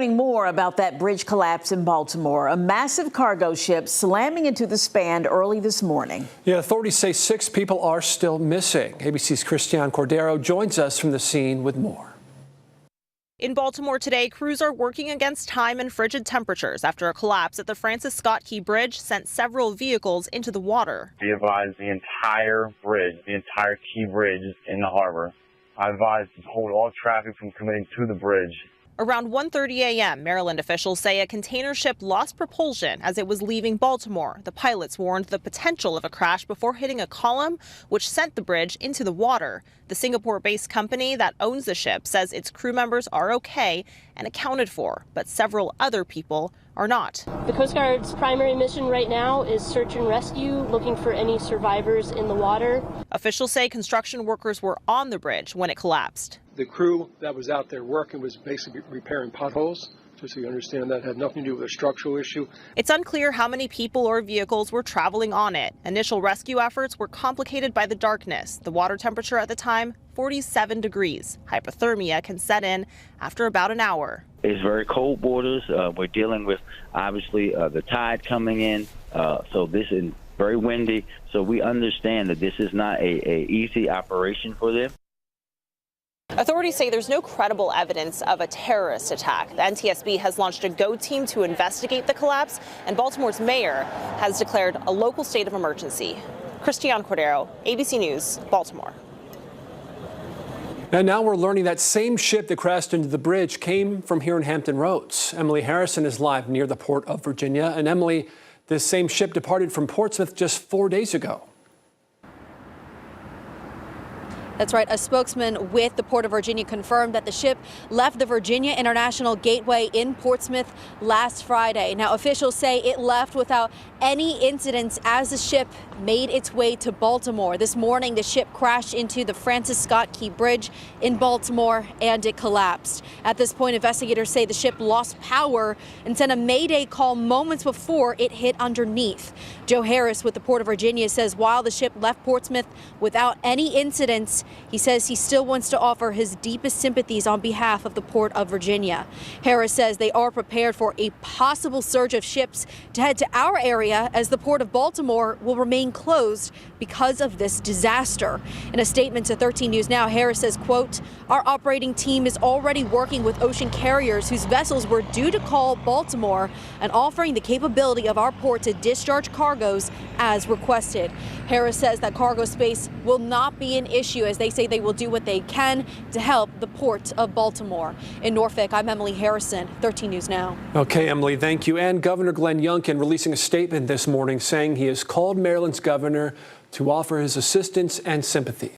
learning more about that bridge collapse in Baltimore. A massive cargo ship slamming into the span early this morning. Yeah, authorities say 6 people are still missing. ABC's Christian Cordero joins us from the scene with more. In Baltimore today, crews are working against time and frigid temperatures after a collapse at the Francis Scott Key Bridge sent several vehicles into the water. We advised the entire bridge, the entire Key Bridge in the harbor. I advised to hold all traffic from coming to the bridge. Around 1:30 a.m., Maryland officials say a container ship lost propulsion as it was leaving Baltimore. The pilots warned the potential of a crash before hitting a column, which sent the bridge into the water. The Singapore-based company that owns the ship says its crew members are okay and accounted for, but several other people are not. The Coast Guard's primary mission right now is search and rescue, looking for any survivors in the water. Officials say construction workers were on the bridge when it collapsed. The crew that was out there working was basically repairing potholes. Just so you understand, that had nothing to do with a structural issue. It's unclear how many people or vehicles were traveling on it. Initial rescue efforts were complicated by the darkness. The water temperature at the time, 47 degrees. Hypothermia can set in after about an hour. It's very cold waters. We're dealing with, obviously, the tide coming in. So this is very windy. So we understand that this is not a easy operation for them. Authorities say there's no credible evidence of a terrorist attack. The NTSB has launched a GO team to investigate the collapse, and Baltimore's mayor has declared a local state of emergency. Christian Cordero, ABC News, Baltimore. And now we're learning that same ship that crashed into the bridge came from here in Hampton Roads. Emily Harrison is live near the port of Virginia. And Emily, this same ship departed from Portsmouth just 4 days ago. That's right. A spokesman with the Port of Virginia confirmed that the ship left the Virginia International Gateway in Portsmouth last Friday. Now, officials say it left without any incidents as the ship made its way to Baltimore. This morning, the ship crashed into the Francis Scott Key Bridge in Baltimore and it collapsed. At this point, investigators say the ship lost power and sent a mayday call moments before it hit underneath. Joe Harris with the Port of Virginia says while the ship left Portsmouth without any incidents, he says he still wants to offer his deepest sympathies on behalf of the Port of Virginia. Harris says they are prepared for a possible surge of ships to head to our area as the Port of Baltimore will remain closed because of this disaster. In a statement to 13 News Now, Harris says, quote, "Our operating team is already working with ocean carriers whose vessels were due to call Baltimore and offering the capability of our port to discharge cargoes as requested." Harris says that cargo space will not be an issue as they say they will do what they can to help the Port of Baltimore. In Norfolk, I'm Emily Harrison, 13 News Now. Okay, Emily, thank you. And Governor Glenn Youngkin releasing a statement this morning saying he has called Maryland's governor to offer his assistance and sympathy.